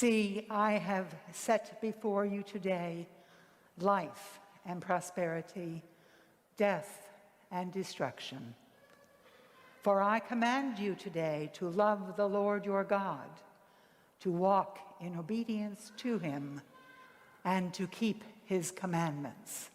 See, I have set before you today life and prosperity, death and destruction. For I command you today to love the Lord your God, to walk in obedience to him, and to keep his commandments.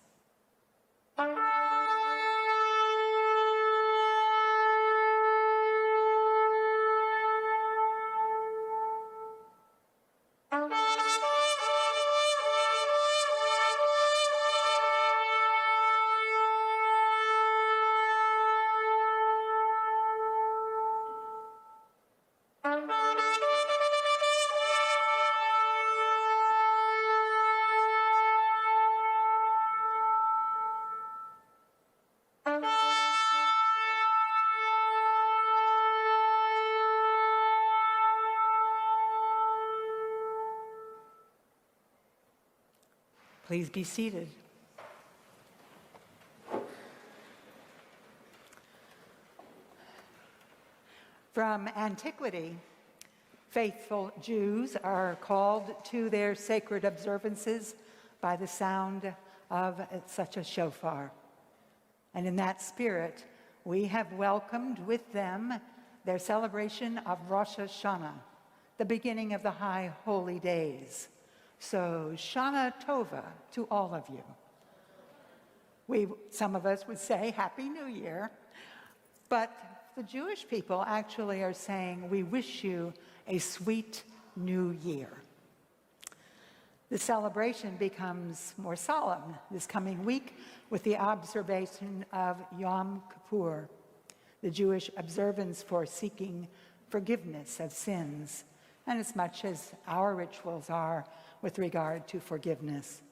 Please be seated. From antiquity, faithful Jews are called to their sacred observances by the sound of such a shofar. And in that spirit, we have welcomed with them their celebration of Rosh Hashanah, the beginning of the High Holy Days. So, Shana Tova to all of you. Some of us would say Happy New Year, but the Jewish people actually are saying we wish you a sweet new year. The celebration becomes more solemn this coming week with the observation of Yom Kippur, the Jewish observance for seeking forgiveness of sins, and as much as our rituals are with regard to forgiveness.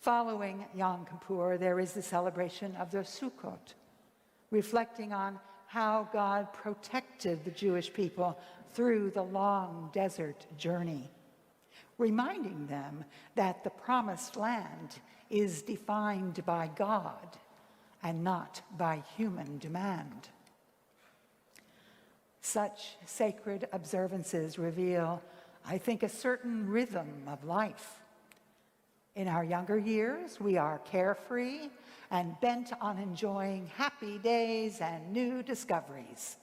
Following Yom Kippur, there is the celebration of the Sukkot, reflecting on how God protected the Jewish people through the long desert journey, reminding them that the promised land is defined by God and not by human demand. Such sacred observances reveal, I think, a certain rhythm of life. In our younger years, we are carefree and bent on enjoying happy days and new discoveries.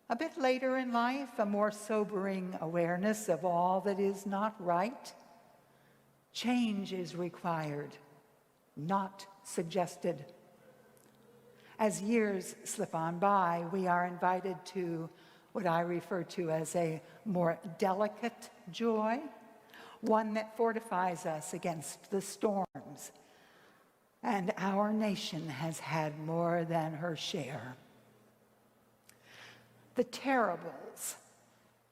A bit later in life, a more sobering awareness of all that is not right. Change is required, not suggested. As years slip on by, we are invited to what I refer to as a more delicate joy, one that fortifies us against the storms. And our nation has had more than her share. The terribles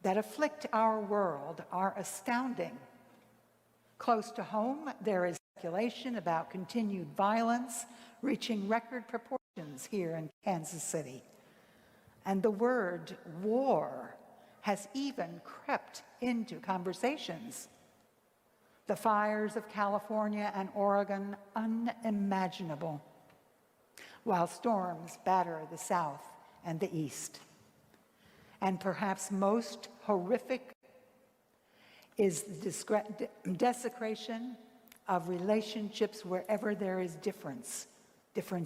that afflict our world are astounding. Close to home, there is speculation about continued violence reaching record proportions here in Kansas City. And the word war has even crept into conversations. The fires of California and Oregon, unimaginable, while storms batter the South and the East. And perhaps most horrific is the desecration of relationships wherever there is difference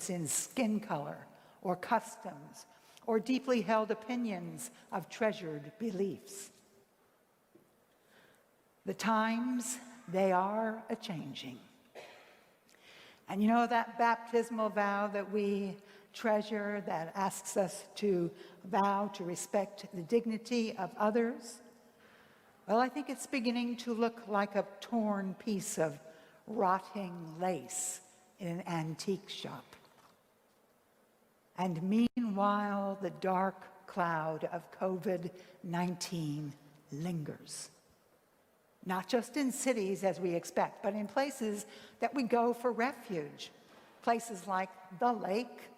in skin color or customs or deeply held opinions of treasured beliefs. The times, they are a-changing. And you know that baptismal vow that we treasure that asks us to vow to respect the dignity of others? Well, I think it's beginning to look like a torn piece of rotting lace in an antique shop. And meanwhile, the dark cloud of COVID-19 lingers. Not just in cities as we expect, but in places that we go for refuge. Places like the lake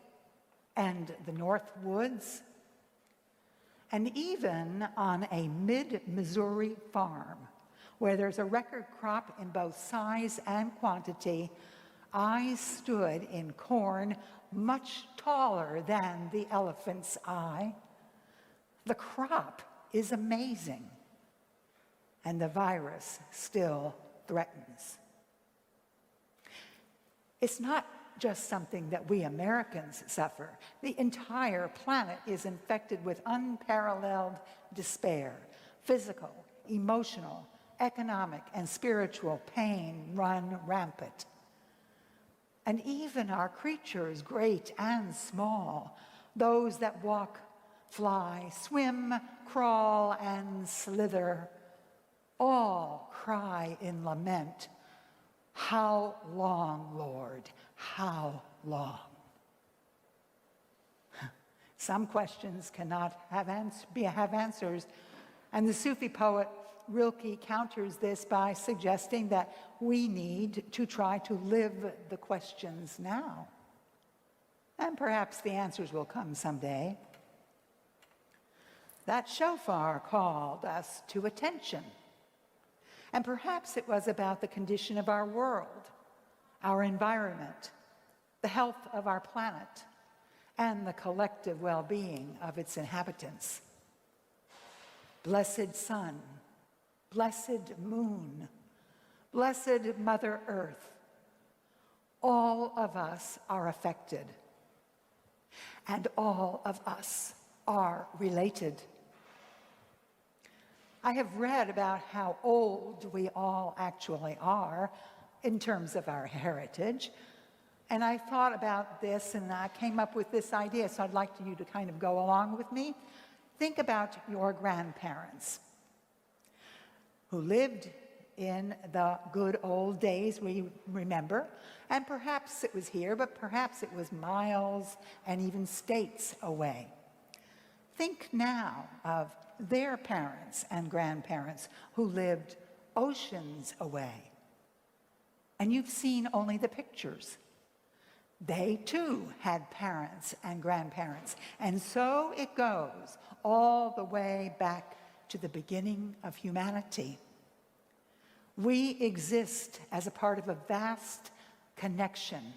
and the North Woods, and even on a mid-Missouri farm where there's a record crop in both size and quantity. I stood in corn much taller than the elephant's eye. The crop is amazing. and the virus still threatens. It's not just something that we Americans suffer. The entire planet is infected with unparalleled despair. Physical, emotional, economic, and spiritual pain run rampant. And even our creatures, great and small, those that walk, fly, swim, crawl, and slither, all cry in lament, "How long, Lord? How long?" Some questions cannot have answers, and the Sufi poet Rilke counters this by suggesting that we need to try to live the questions now. And perhaps the answers will come someday. That shofar called us to attention. And perhaps it was about the condition of our world, our environment, the health of our planet, and the collective well-being of its inhabitants. Blessed sun, blessed moon, blessed Mother Earth, all of us are affected, and all of us are related. I have read about how old we all actually are in terms of our heritage, and I thought about this and I came up with this idea, so I'd like you to kind of go along with me. Think about your grandparents who lived in the good old days we remember, and perhaps it was here, but perhaps it was miles and even states away. Think now of their parents and grandparents who lived oceans away, and you've seen only the pictures. They too had parents and grandparents, and so it goes all the way back to the beginning of humanity. We exist as a part of a vast connection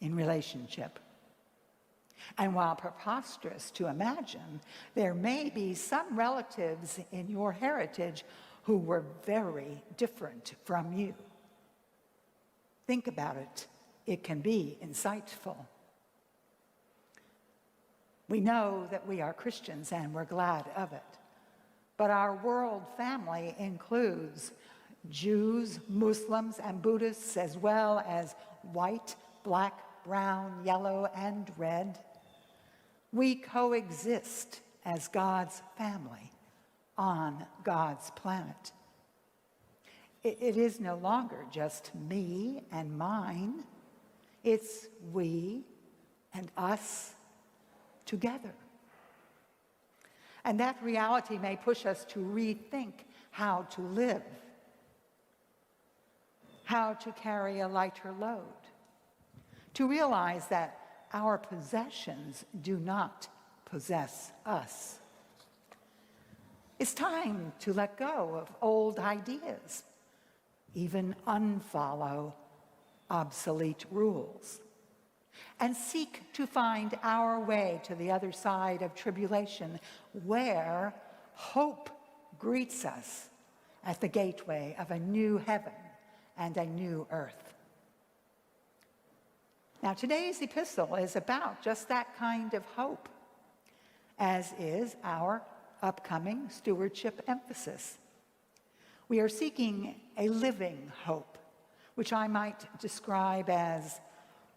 in relationship. And while preposterous to imagine, there may be some relatives in your heritage who were very different from you. Think about it. It can be insightful. We know that we are Christians and we're glad of it. But our world family includes Jews, Muslims, and Buddhists, as well as white, black, brown, yellow, and red. We coexist as God's family on God's planet. It is no longer just me and mine. It's we and us together. And that reality may push us to rethink how to live, how to carry a lighter load, to realize that our possessions do not possess us. It's time to let go of old ideas, even unfollow obsolete rules, and seek to find our way to the other side of tribulation, where hope greets us at the gateway of a new heaven and a new earth. Now, today's epistle is about just that kind of hope, as is our upcoming stewardship emphasis. We are seeking a living hope, which I might describe as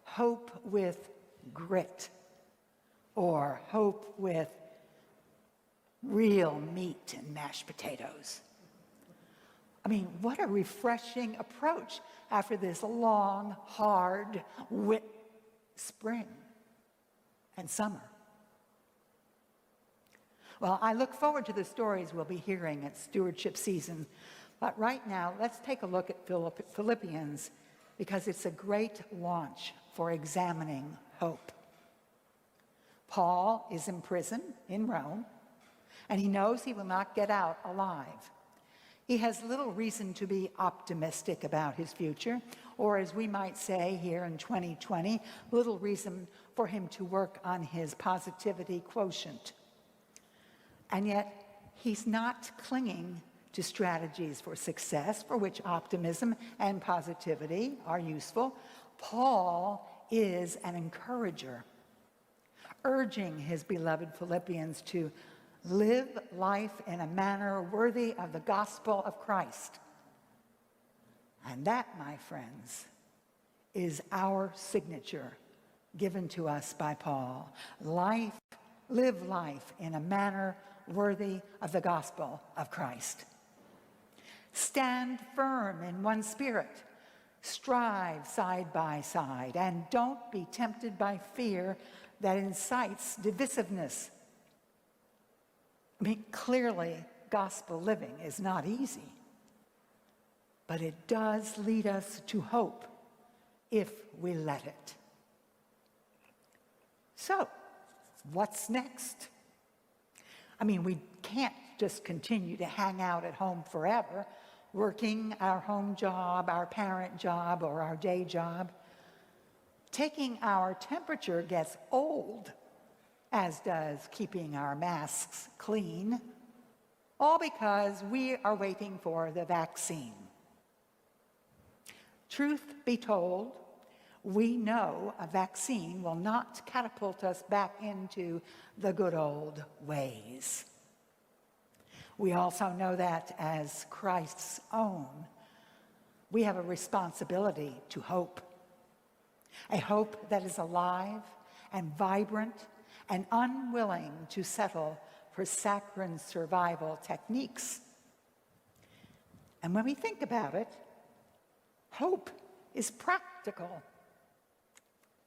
hope with grit, or hope with real meat and mashed potatoes. I mean, what a refreshing approach after this long, hard, wet spring and summer. Well, I look forward to the stories we'll be hearing at stewardship season. But right now, let's take a look at Philippians, because it's a great launch for examining hope. Paul is in prison in Rome, and he knows he will not get out alive. He has little reason to be optimistic about his future, or as we might say here in 2020, little reason for him to work on his positivity quotient. And yet, he's not clinging to strategies for success, for which optimism and positivity are useful, Paul is an encourager, urging his beloved Philippians to live life in a manner worthy of the gospel of Christ. And that, my friends, is our signature given to us by Paul. Live life in a manner worthy of the gospel of Christ. Stand firm in one spirit. Strive side by side, and don't be tempted by fear that incites divisiveness. I mean, clearly, gospel living is not easy, but it does lead us to hope if we let it. So, what's next? I mean, we can't just continue to hang out at home forever, working our home job, our parent job, or our day job. Taking our temperature gets old, as does keeping our masks clean, all because we are waiting for the vaccine. Truth be told, we know a vaccine will not catapult us back into the good old ways. We also know that as Christ's own, we have a responsibility to hope. A hope that is alive and vibrant and unwilling to settle for saccharine survival techniques. And when we think about it, hope is practical.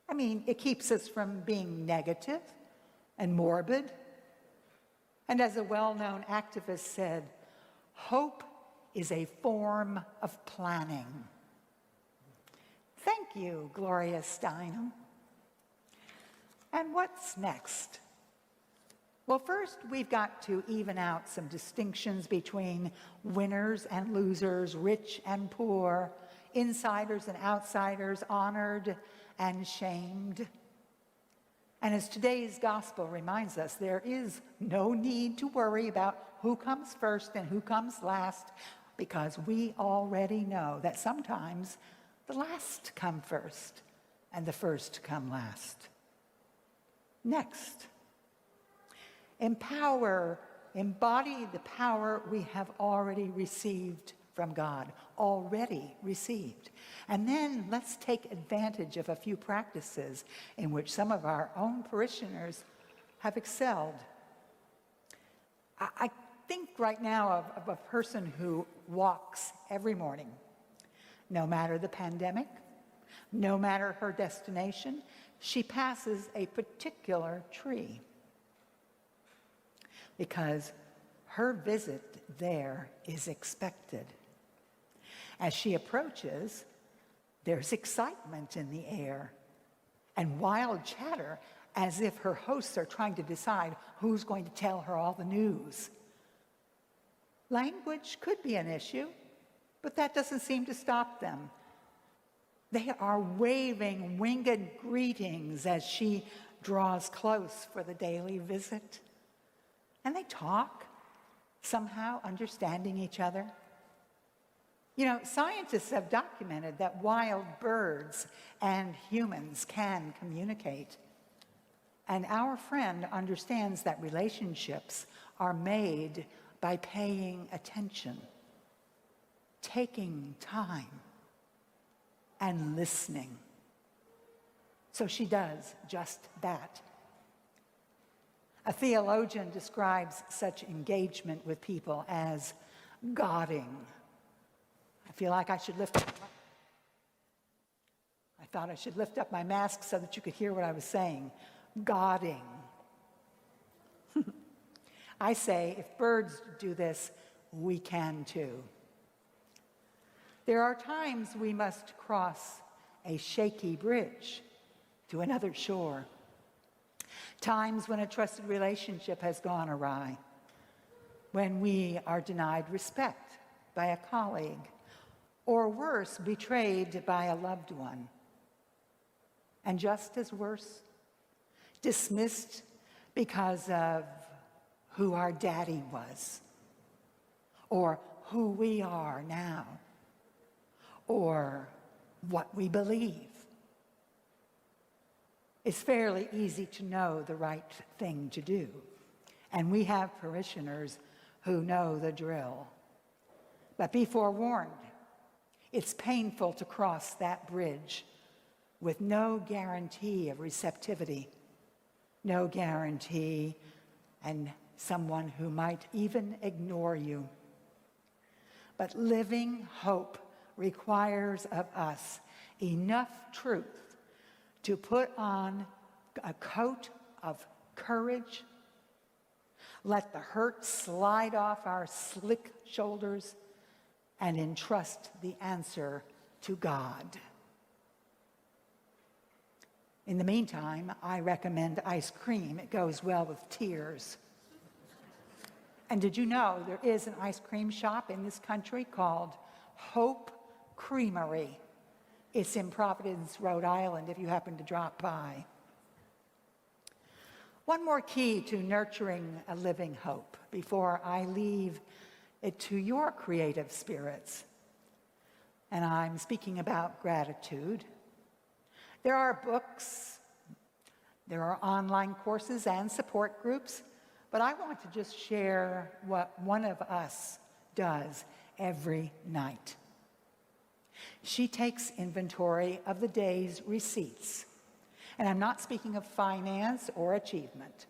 I mean, it keeps us from being negative and morbid. And as a well-known activist said, hope is a form of planning. Thank you, Gloria Steinem. And what's next? Well, first, we've got to even out some distinctions between winners and losers, rich and poor, insiders and outsiders, honored and shamed. And as today's gospel reminds us, there is no need to worry about who comes first and who comes last, because we already know that sometimes the last come first and the first come last. Next, embody the power we have already received from God, already received. And then let's take advantage of a few practices in which some of our own parishioners have excelled. I think right now of a person who walks every morning, no matter the pandemic, no matter her destination, she passes a particular tree because her visit there is expected. As she approaches, there's excitement in the air and wild chatter as if her hosts are trying to decide who's going to tell her all the news. Language could be an issue, but that doesn't seem to stop them. They are waving winged greetings as she draws close for the daily visit. And they talk, somehow understanding each other. You know, scientists have documented that wild birds and humans can communicate. And our friend understands that relationships are made by paying attention, taking time, and listening. So she does just that. A theologian describes such engagement with people as godding. I feel like I should lift up my mask so that you could hear what I was saying. Godding. I say, if birds do this, we can too. There are times we must cross a shaky bridge to another shore. Times when a trusted relationship has gone awry. When we are denied respect by a colleague, or worse, betrayed by a loved one. And just as worse, dismissed because of who our daddy was, or who we are now or what we believe. It's fairly easy to know the right thing to do, and we have parishioners who know the drill. But be forewarned, it's painful to cross that bridge with no guarantee of receptivity, no guarantee, and someone who might even ignore you. But living hope requires of us enough truth to put on a coat of courage, let the hurt slide off our slick shoulders, and entrust the answer to God. In the meantime, I recommend ice cream. It goes well with tears. And did you know there is an ice cream shop in this country called Hope Creamery? It's in Providence, Rhode Island, if you happen to drop by. One more key to nurturing a living hope before I leave it to your creative spirits. And I'm speaking about gratitude. There are books, there are online courses and support groups, but I want to just share what one of us does every night. She takes inventory of the day's receipts. And I'm not speaking of finance or achievement,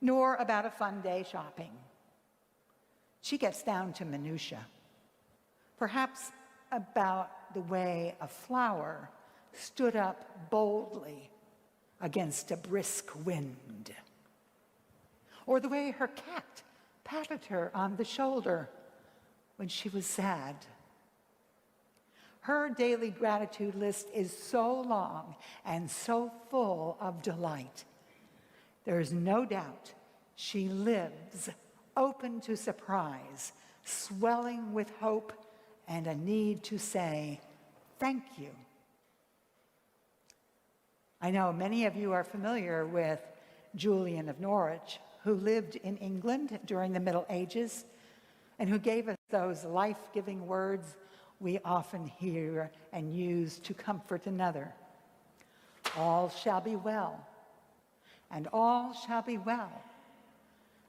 nor about a fun day shopping. She gets down to minutia, perhaps about the way a flower stood up boldly against a brisk wind, or the way her cat patted her on the shoulder when she was sad. Her daily gratitude list is so long and so full of delight. There is no doubt she lives open to surprise, swelling with hope and a need to say, thank you. I know many of you are familiar with Julian of Norwich, who lived in England during the Middle Ages and who gave us those life-giving words we often hear and use to comfort another. All shall be well, and all shall be well,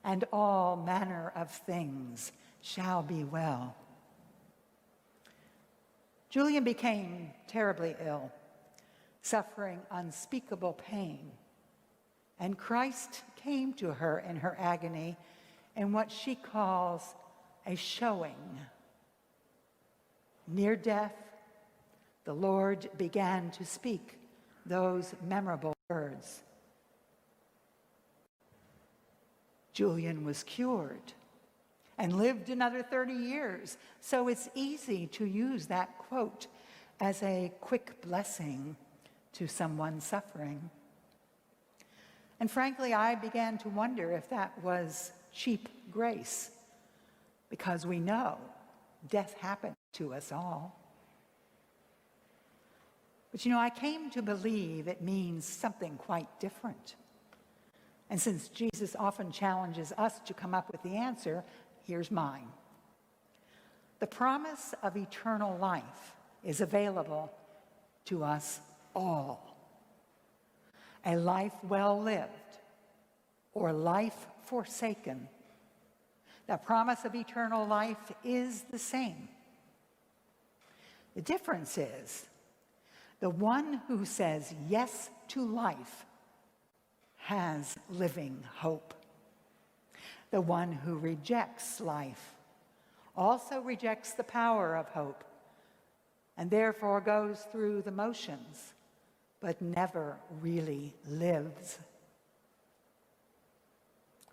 and all manner of things shall be well. Julian became terribly ill, suffering unspeakable pain, and Christ came to her in her agony in what she calls a showing. Near death, the Lord began to speak those memorable words. Julian was cured and lived another 30 years, so it's easy to use that quote as a quick blessing to someone suffering. And frankly, I began to wonder if that was cheap grace, because we know death happens to us all. But I came to believe it means something quite different. And since Jesus often challenges us to come up with the answer, here's mine. The promise of eternal life is available to us all. A life well lived or life forsaken, the promise of eternal life is the same. The difference is the one who says yes to life has living hope. The one who rejects life also rejects the power of hope and therefore goes through the motions but never really lives.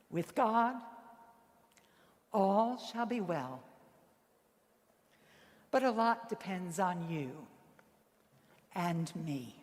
With God, all shall be well. But a lot depends on you and me.